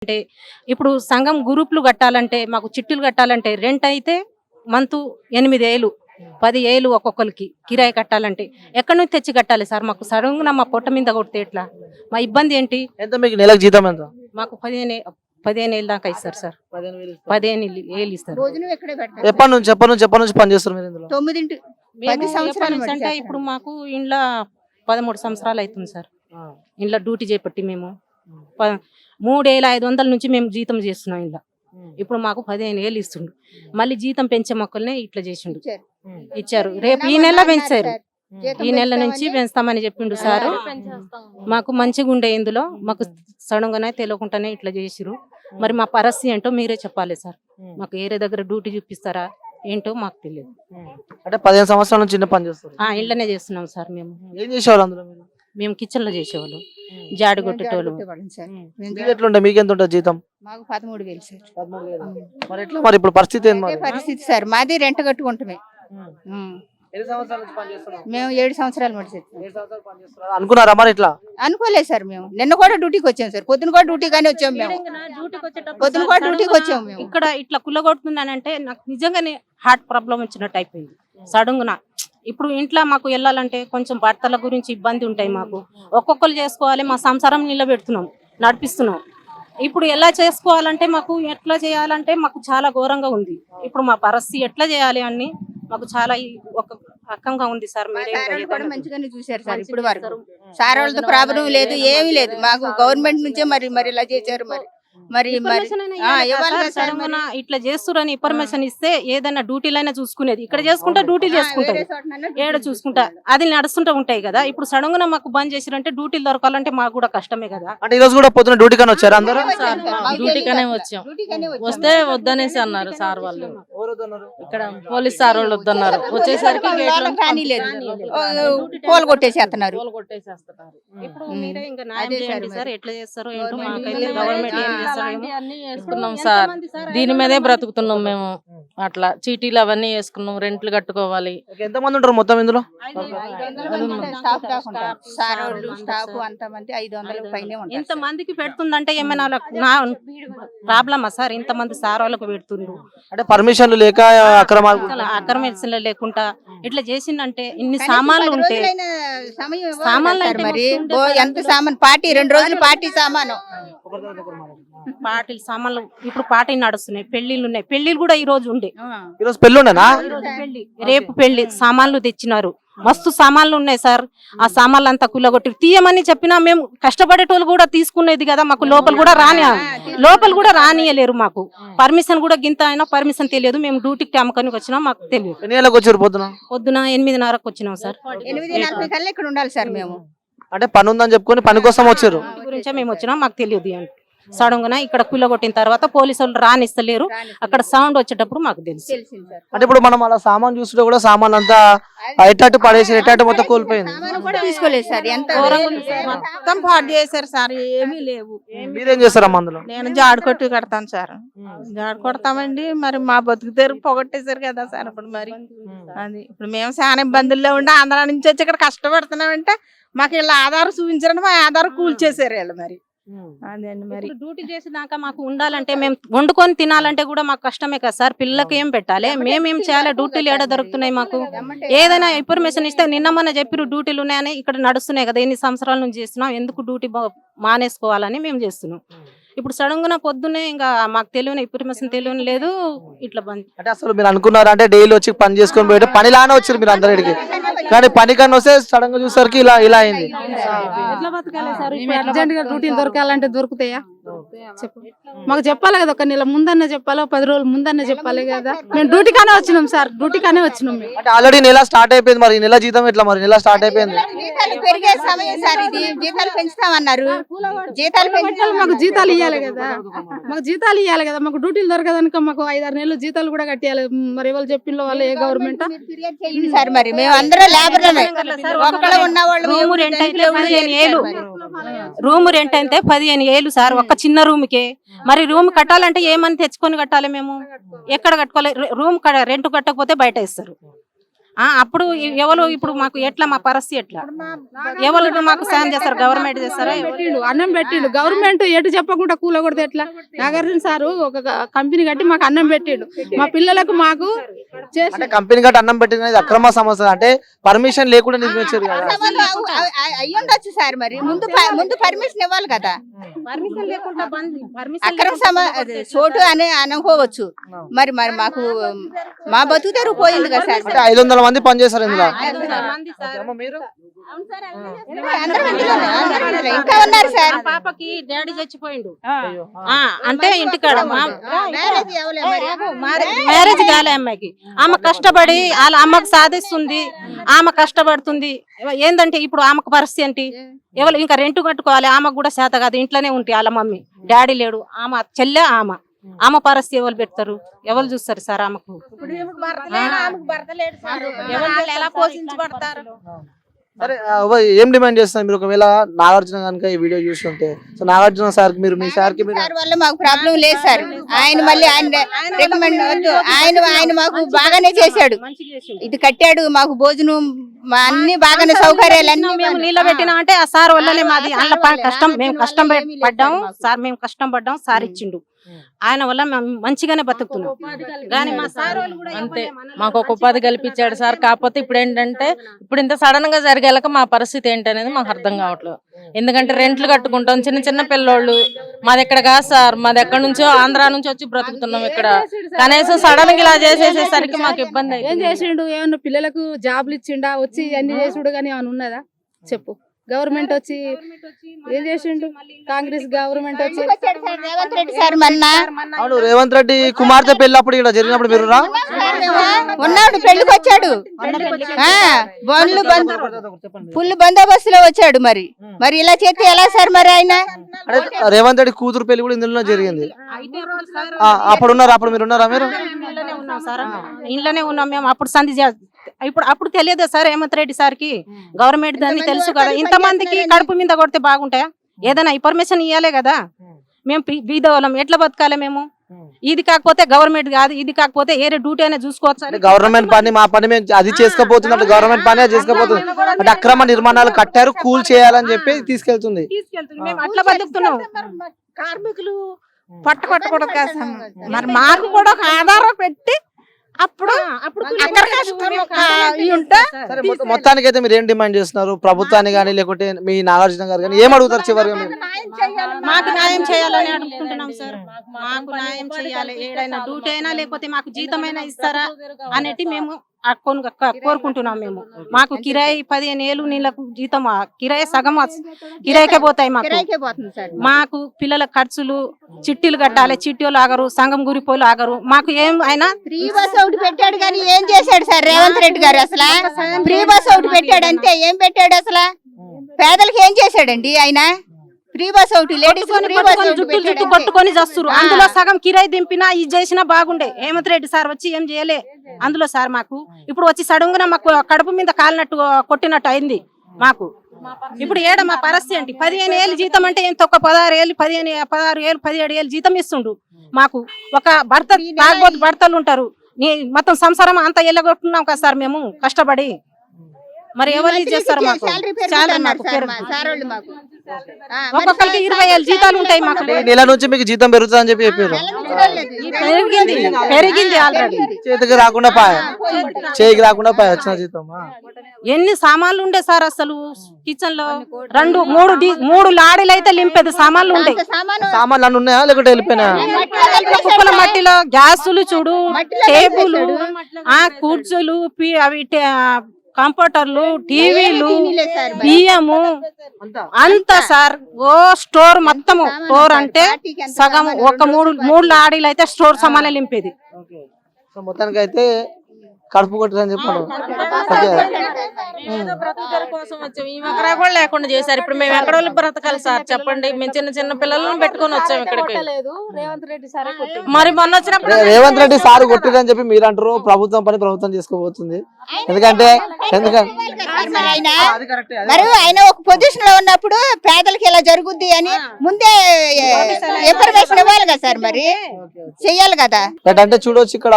అంటే ఇప్పుడు సంఘం గ్రూపులు కట్టాలంటే మాకు చిట్టులు కట్టాలంటే రెంట్ అయితే మంత్ 8,000 10,000 ఒక్కొక్కరికి కిరాయి కట్టాలంటే ఎక్కడి నుంచి తెచ్చి కట్టాలి సార్? మాకు సడన్గా మా పొట్ట మీద కొడితే ఎట్లా? మా ఇబ్బంది ఏంటి? ఎంత మీకు నెలకు జీతం ఎంత? మాకు 15,000 దాకా ఇస్తారు సార్. 15,000 ఇస్తారు. భోజనం ఎక్కడే పెడతారు? ఎప్పటి నుంచి పని చేస్తారు మీరు ఇందులో? 9 మేము 10 సంవత్సరాలు ఎప్పటి నుంచి బట్టి అంటే చేస్తాం. ఇప్పుడు మాకు ఇంట్లో 13 సంవత్సరాలు అవుతుంది సార్. ఇంట్లో డ్యూటీ చేపట్టి మేము 3,500 నుంచి మేము జీతం చేస్తున్నాం ఇంట్లో. ఇప్పుడు మాకు 15,000 ఇస్తుండు. మళ్ళీ జీతం పెంచే మొక్కల్ని ఇట్లా చేసిండు, ఇచ్చారు. రేపు ఈ నెల పెంచారు, ఈ నెల నుంచి పెంచుతామని చెప్పిండు సారు. మాకు మంచిగా ఉండే ఇందులో మాకు సడన్గానే తెలియకుండానే ఇట్లా చేసిరు. మరి మా పరిస్థితి ఏంటో మీరే చెప్పాలి సార్. మాకు ఏరే దగ్గర డ్యూటీ చూపిస్తారా ఏంటో మాకు తెలియదు. అంటే 15 సంవత్సరాల నుంచి చిన్న పని చేస్తారు. ఇళ్ళనే చేస్తున్నాం సార్. ఏం చేసేవాళ్ళు అందులో మీరు? మేము కిచెన్ లో చేసేవాళ్ళం, జాడి కొట్టేటోళ్ళు. మీకు ఎట్లుంటే మీకు ఎంత ఉంటుంది జీతం? మాకు 13,000 సార్. 13,000. మరి ఎట్లా మరి ఇప్పుడు పరిస్థితి ఏంది మరి? అదే పరిస్థితి సార్, మాది రెంట్ కట్టుకుంటామే. ఎన్ని సంవత్సరాల నుంచి పని చేస్తున్నారు? మేము 7 సంవత్సరాలు మట్టి 7 సంవత్సరాలు పని చేస్తున్నారు. అనుకున్నారా మరి ఇట్లా? అనుకోలేదు సార్. మేము నిన్న కూడా డ్యూటీకి వచ్చాం సార్. పొద్దున కూడా డ్యూటీగానే వచ్చాం మేము. పొద్దున కూడా డ్యూటీకి వచ్చాము మేము. ఇక్కడ ఇట్లా కుల్లగొడుతుందనంటే నాకు నిజంగానే హార్ట్ ప్రాబ్లం వచ్చినట్టు అయిపోయింది సడన్గా. ఇప్పుడు ఇంట్లో మాకు వెళ్ళాలంటే కొంచెం భర్తల గురించి ఇబ్బంది ఉంటాయి మాకు. ఒక్కొక్కరు చేసుకోవాలి, మా సంసారం నిలబెడుతున్నాం, నడిపిస్తున్నాం. ఇప్పుడు ఎలా చేసుకోవాలంటే మాకు ఎట్లా చేయాలంటే మాకు చాలా ఘోరంగా ఉంది. ఇప్పుడు మా పరిస్థితి ఎట్లా చేయాలి అని మాకు చాలా ఒక రకంగా ఉంది సార్. మీరే సార్ వాళ్ళు కూడా మంచిగానే చూశారు సార్. ఇప్పుడు వరకు సార్ వాళ్ళతో ప్రాబ్లం లేదు, ఏమీ లేదు. మాకు గవర్నమెంట్ నుంచే మరి ఇలా చేశారు. మరి ఇవ్వాలి కదా సార్. మరి ఇట్లా చేస్తురని ఇన్ఫర్మేషన్ ఇస్తే ఏదైనా డ్యూటీలైనా చూసుకునేది. ఇక్కడ చేసుకుంటా డ్యూటీ చేసుకుంటారు, ఏడ చూసుకుంటా అది నడుస్తుంటూ ఉంటాయి కదా. ఇప్పుడు సడన్ గా మాకు బంద్ చేసిరంటే డ్యూటీలు దొరకాలంటే మాకు కూడా కష్టమే కదా. అంటే ఈ రోజు కూడా పొద్దున డ్యూటీ కానీ వచ్చారు అందరూ? డ్యూటీగానే వచ్చాం. వస్తే వద్దనేసి అన్నారు సార్ వాళ్ళు. ఇక్కడ పోలీస్ సార్ వాళ్ళు వద్దన్నారు. వచ్చేసరికి వాళ్ళకి రాని లేదు, పోలు కొట్టేసేస్తున్నారు. ఇప్పుడు మీరే ఇంకా న్యాయం చేయండి సార్. ఎట్లా చేస్తారో ఏంటో మాకైతే గవర్నమెంట్ ఏం చేస్తారో అన్ని వేసుకున్నాం సార్. దీని మీదే బ్రతుకుతున్నాం మేము. అట్లా చీటీలు అవన్నీ వేసుకున్నాం, రెంట్లు కట్టుకోవాలి. ఎంత మంది ఉంటారు మొత్తం ఇందులో? 500 స్టాఫ్ కాకుండా సార్ వాళ్ళు స్టాఫ్ అంతమంది 500 పైనే ఉంటారు. ఇంత మందికి పెడుతుందంటే ఏమైనా ప్రాబ్లమా సార్? ఇంత మంది సార్ వాళ్ళకు పెడుతుండ్రు. అంటే పర్మిషన్లు లేక అక్రమాలు అక్రమేషన్లు లేకుండా ఇట్లా చేసిందంటే ఇన్ని సామాన్లు ఉంటే సామాన్లు అంటే మరి ఎంత సామాన్ పార్టీ 2 రోజులు పార్టీ సామాను పార్టీలు సామాన్లు ఇప్పుడు పార్టీ నడుస్తున్నాయి, పెళ్లిళ్ళు ఉన్నాయి. పెళ్లిళ్ళు కూడా ఈ రోజు ఉండే. ఈ రోజు పెళ్లి ఉండేనా? రేపు పెళ్లి సామాన్లు తెచ్చినారు, మస్తు సామాన్లు ఉన్నాయి సార్. ఆ సామాన్లు అంతా కుల్లగొట్టి తీయమని చెప్పినా మేము కష్టపడేటోళ్ళు కూడా తీసుకునేది కదా. మాకు లోపల కూడా రానియలేరు. మాకు పర్మిషన్ కూడా గింత అయినా పర్మిషన్ తెలియదు. మేము డ్యూటీకి అమ్మకానికి వచ్చినాం, మాకు తెలియదు. ఎన్ని గంటలకు వచ్చారు పొద్దున? పొద్దున 8:30కు వచ్చినాం సార్. 8:40 కల్లా ఇక్కడ ఉండాలి సార్ మేము. అంటే పని ఉందని చెప్పుకొని పని కోసం వచ్చారు. గురించే మేము వచ్చినాం, మాకు తెలియదు అని సడన్ గా ఇక్కడ కుల్లగొట్టిన తర్వాత పోలీసు వాళ్ళు రానిస్తలేరు. అక్కడ సౌండ్ వచ్చేటప్పుడు మాకు తెలుసు. అంటే ఇప్పుడు మనం అలా సామాన్ చూస్తుంటే కూడా సామాన్ అంతా ఎట్టాటు పడేసి ఎట్టాటు మొత్తం కోల్పోయింది. తీసుకోలేదు సార్. ఎంత మొత్తం పాడు చేశారు సార్. ఏమీ లేవు. మీరేం చేస్తారమ్మా అందులో? నేను జాడు కొట్టి కడతాను సార్. జాడు కొడతామండి. మరి మా బతుకు తెరుగు పొగట్టేశారు కదా సార్. ఇప్పుడు మరి అది ఇప్పుడు మేము చాలా ఇబ్బందుల్లో ఉండి ఆంధ్ర నుంచి వచ్చి ఇక్కడ కష్టపడుతున్నామంటే మాకు వీళ్ళ ఆధారం చూపించారంటే మా ఆధారం కూల్చేశారు వీళ్ళు. మరి అదండి. మరి డ్యూటీ చేసినాక మాకు ఉండాలంటే మేము వండుకొని తినాలంటే కూడా మాకు కష్టమే కదా సార్. పిల్లలకి ఏం పెట్టాలి, మేమేం చేయాలి? డ్యూటీలు ఏడ దొరుకుతున్నాయి మాకు? ఏదైనా ఇన్ఫర్మేషన్ ఇస్తే నిన్న మొన్న చెప్పిరు డ్యూటీలు ఉన్నాయని. ఇక్కడ నడుస్తున్నాయి కదా, ఎన్ని సంవత్సరాల నుంచి చేస్తున్నాం, ఎందుకు డ్యూటీ మానేసుకోవాలని మేము చేస్తున్నాం. ఇప్పుడు సడన్ గా పొద్దున్నే ఇంకా మాకు తెలియని ఇన్ఫర్మేషన్ తెలియని లేదు ఇట్లా బంద్. అంటే అసలు మీరు అనుకున్నారు అంటే డైలీ వచ్చి పని చేసుకొని పోయి పనిలానే వచ్చారు మీరు అందరికి, కానీ పని కన్నా వస్తే సడన్ గా చూసరికి ఇలా అయింది. అర్జెంట్ గా డ్యూటీలు దొరకాలంటే దొరుకుతాయా? చెప్పు. మాకు చెప్పాలి కదా, ఒక నెల ముందన్న చెప్పాలి, 10 రోజులు ముందన్న చెప్పాలి కదా. మేము డ్యూటీకానే వచ్చినాం సార్, డ్యూటీకానే వచ్చినాం. అంటే ఆల్రెడీ నెల స్టార్ట్ అయిపోయింది. మరి నెల జీతం ఎట్లా? మరి నెల స్టార్ట్ అయిపోయింది. జీతాలు పెరిగే సమయం సార్ ఇది. జీతాలు పెంచుతామన్నారు. జీతాలు పెంచాలి. మాకు జీతాలు ఇవ్వాలి కదా, మాకు జీతాలు ఇవ్వాలి కదా. మాకు డ్యూటీలు దొరకదనుక మాకు 5-6 నెలలు జీతాలు కూడా కట్టియాలి. మరి ఎవరు చెప్పిందో వాళ్ళు, ఏ గవర్నమెంట్ సార్. మరి మేము అందరూ లేబర్లమే. ఒక్కడ ఉన్న వాళ్ళు రూమ్ రెంట్ అయితే 15,000. రూమ్ రెంట్ అయితే 15,000 సార్, ఒక్క చిన్న రూమ్ కే. మరి రూమ్ కట్టాలంటే ఏమని తెచ్చుకొని కట్టాలి? మేము ఎక్కడ కట్టుకోవాలి? రూమ్ రెంట్ కట్టకపోతే బయట ఇస్తారు. అప్పుడు ఎవరు ఇప్పుడు మాకు ఎట్లా మా పరిస్థితి ఎట్లా ఎవరు మాకు సాయం చేస్తారు గవర్నమెంట్ చేస్తారా అన్నం పెట్టిండు గవర్నమెంట్ ఎటు చెప్పకుండా కూలగొడితే ఎట్లా నాగార్జున సారు ఒక కంపెనీ కట్టి మాకు అన్నం పెట్టిండు మా పిల్లలకు మాకు చేసి అంటే కంపెనీ గట్టి అన్నం పెట్టినది అక్రమ సమస్య అంటే పర్మిషన్ లేకుండా నిర్మించారు కదా అయ్యుండొచ్చు సార్ మరి ముందు పర్మిషన్ ఇవ్వాలి కదా పర్మిషన్ లేకుండా చోటు అని అనుకోవచ్చు మరి మరి మాకు మా బతుకు తెరువు పోయింది కదా సార్ అంటే 500 మంది పనిచేస్తారు ఇందులో అమ్మ, మీరు అందరూ ఇంటిలోనే, ఇంకా ఉన్నారు సార్ పాపకి డాడీ చచ్చిపోయిండు అంటే ఇంటికాడ మ్యారేజ్ అవ్వలే మరి. మ్యారేజ్ కాలే అమ్మాయికి ఆమె కష్టపడి వాళ్ళ అమ్మకి సాధిస్తుంది ఆమె కష్టపడుతుంది ఏందంటే ఇప్పుడు ఆమెకు పరిస్థితి ఏంటి ఎవరు ఇంకా రెంట్ కట్టుకోవాలి ఆమెకు కూడా చేత కాదు ఇంట్లోనే ఉంటాయి వాళ్ళ మమ్మీ డాడీ లేడు ఆమె చెల్లె ఆమె పరిస్థితి ఎవరు పెడతారు ఎవరు చూస్తారు సార్ ఆమెకు ఎలా పోషించబడతారు సరే ఏం డిమాండ్ చేస్తున్నారు మీరు ఒకవేళ నాగార్జున కనుక ఈ వీడియో చూస్తుంటే సో నాగార్జున సార్ కి మీరు మీ సార్ కి సార్ వల్ల మాకు ప్రాబ్లం లేదు సార్ ఆయన మళ్ళీ ఆయన రికమెండ్ వద్దు ఆయన మాకు బాగానే చేశాడు ఇది కట్టాడు మాకు భోజనం అన్ని బాగానే సౌకర్యాలు అన్ని మేము నిలబెట్టినా అంటే ఆ సార్ వల్లనే మాది అల్ల కష్టం మేము కష్టం పడ్డాం సార్ మేము కష్టం పడ్డాం సార్ ఇచ్చిండు ఆయన వల్ల మేము మంచిగానే బతుకుతున్నాం కానీ మా సార్ వాళ్ళు కూడా అంతే మాకు ఒక ఉపాధి కల్పించాడు సార్ కాకపోతే ఇప్పుడు ఏంటంటే ఇప్పుడు ఇంత సడన్ గా జరిగేలాక మా పరిస్థితి ఏంటనేది మాకు అర్థం కావట్లేదు ఎందుకంటే రెంట్లు కట్టుకుంటాం చిన్న చిన్న పిల్లోళ్ళు మాది ఇక్కడ కాదు సార్ మాది ఎక్కడి నుంచో ఆంధ్రా నుంచి వచ్చి బ్రతుకుతున్నాం ఇక్కడ కనీసం సడన్ గా ఇలా చేసేసేసరికి మాకు ఇబ్బంది ఏం అయింది చేసిండు ఏమన్నా పిల్లలకు జాబ్లు ఇచ్చిండా వచ్చి అన్ని చేసుడు కానీ ఏమైనా ఉన్నదా చెప్పు గవర్నమెంట్ వచ్చి ఏం చేసిండు కాంగ్రెస్ గవర్నమెంట్ వచ్చి వచ్చాడు సార్ రేవంత్ రెడ్డి సార్ మొన్న అవును రేవంత్ రెడ్డి కుమార్తె పెళ్ళప్పుడు ఇక్కడ జరిగినప్పుడు మీరు రా ఉన్నాడు పెళ్లికి వచ్చాడు బండ్లు ఫుల్ బందోబస్తులో వచ్చాడు మరి మరి ఇలా చేస్తే ఎలా సార్ మరి ఆయన అంటే రేవంత్ రెడ్డి కూతురు పెళ్లి కూడా ఇందులో జరిగింది అప్పుడు మీరు ఉన్నారా మీరు ఇంట్లోనే ఉన్నాం సార్ ఇంట్లోనే ఉన్నాం మేము అప్పుడు సంధి అప్పుడు తెలియదు సార్ హేమంత్ రెడ్డి సార్ కి గవర్నమెంట్ దాన్ని తెలుసు కదా ఇంతమందికి కడుపు మీద కొడితే బాగుంటాయా ఏదైనా ఇన్ఫర్మేషన్ ఇవ్వాలే కదా మేము బీదవాళ్ళం ఎట్లా బతకాలి మేము ఇది కాకపోతే గవర్నమెంట్ కాదు ఇది కాకపోతే ఏ డ్యూటీ అయినా చూసుకోవచ్చు గవర్నమెంట్ పని మా పని మేము అది చేసుకోబోతున్నట్టు గవర్నమెంట్ పని చేసుకోబోతుంది అంటే అక్రమ నిర్మాణాలు కట్టారు కూల్ చేయాలని చెప్పి తీసుకెళ్తుంది మేము అట్లా బతుకుతున్నాం కార్మికులు పట్టుకొట్టకూడదు కదా సార్. మరి మాకు కూడా ఒక ఆధారం పెట్టి అప్పుడు అక్కడ కష్టం ఉంటే సరే మొత్తానికి అయితే మీరు ఏం డిమాండ్ చేస్తున్నారు ప్రభుత్వాన్ని కానీ లేకుంటే మీ నాగార్జున గారు కానీ ఏం అడుగుతారు చివరిగా మీరు మాకు న్యాయం చేయాలని అడుగుతుంటున్నాం సార్ మాకు న్యాయం చేయాలి ఏడైనా డ్యూటీ అయినా లేకపోతే మాకు జీతమైనా ఇస్తారా అనేటి మేము కోరుకుంటున్నాం మేము మాకు కిరాయి 15 ఏళ్ళు నీళ్ళకు జీతం కిరాయి సగం కిరాయికే పోతాయి మాకు పిల్లల ఖర్చులు చిట్టీలు కట్టాలి చిట్టీలు ఆగరు సంఘం గురిపోలు ఆగరు మాకు ఏం అయినా ఫ్రీ బస్ ఒకటి పెట్టాడు కానీ ఏం చేశాడు సార్ రేవంత్ రెడ్డి గారు అసలు ఫ్రీ బస్ ఒకటి పెట్టాడు అంతే ఏం పెట్టాడు అసలు పేదలకు ఏం చేశాడండి ఆయన ఫ్రీ బస్ ఒకటి లేడీస్ జుట్టు కొట్టుకొని చేస్తారు అందులో సగం కిరాయి దింపినా ఇది చేసినా బాగుండే హేమంత్ రెడ్డి సార్ వచ్చి ఏం చేయలే అందులో సార్ మాకు ఇప్పుడు వచ్చి సడన్గా మాకు కడుపు మీద కాలినట్టు కొట్టినట్టు అయింది మాకు ఇప్పుడు ఏడ మా పరిస్థితి ఏంటి 15 ఏళ్ళు జీతం అంటే ఎంత ఒక 16 ఏళ్ళు 16 ఏళ్ళు 17 ఏళ్ళు జీతం ఇస్తుండు మాకు ఒక భర్త తాగబోతు భర్తలు ఉంటారు మొత్తం సంసారం అంతా ఎల్లగొట్టున్నాం కదా సార్ మేము కష్టపడి మరి ఎవరు చేస్తారు మాకు ఒక్కొక్కరికి 20 ఏళ్ళు జీతాలు ఉంటాయి మాకు నెల నుంచి మీకు జీతం పెరుగుతుందని చెప్పి చెప్పారు పెరిగింది ఆల్రెడీ చేతికి రాకుండా చేయికి రాకుండా వచ్చిన జీతం ఎన్ని సామాన్లు ఉండే సార్ అసలు కిచెన్ లో 2-3 లాడీలు అయితే లింపేది సామాన్లు ఉండే సామాన్లు అన్ని ఉన్నాయా లేకుంటే వెళ్ళిపోయినా కుక్కల మట్టిలో గ్యాసులు చూడు టేబుల్ కుర్చీలు అవి కంప్యూటర్లు టీవీలు బియ్యము అంతా సార్ ఓ స్టోర్ మొత్తము స్టోర్ అంటే సగం ఒక 3 లాడీలు అయితే స్టోర్ సామాన్లు నింపేది మొత్తానికి అయితే కడుపు కొట్టారని చెప్పాను కోసం వచ్చాం ఈ ఎకరా కూడా లేకుండా చేశారు ఇప్పుడు మేము ఎక్కడ వాళ్ళు బ్రతకాలి సార్ చెప్పండి మేము చిన్న చిన్న పిల్లలను పెట్టుకొని వచ్చాం ఇక్కడికి రేవంత్ రెడ్డి సార్ మరి మొన్న వచ్చినప్పుడు రేవంత్ రెడ్డి సార్ కొట్టిరని చెప్పి మీరు అంటారు ప్రభుత్వం పని ప్రభుత్వం చేసుకోబోతుంది ఎందుకంటే మరి ఆయన ఒక పొజిషన్ లో ఉన్నప్పుడు పేదలకి ఇలా జరుగుద్ది అని ముందే ఇన్ఫర్మేషన్ ఇవ్వాలి కదా సార్ మరి చెయ్యాలి కదా అంటే చూడొచ్చు ఇక్కడ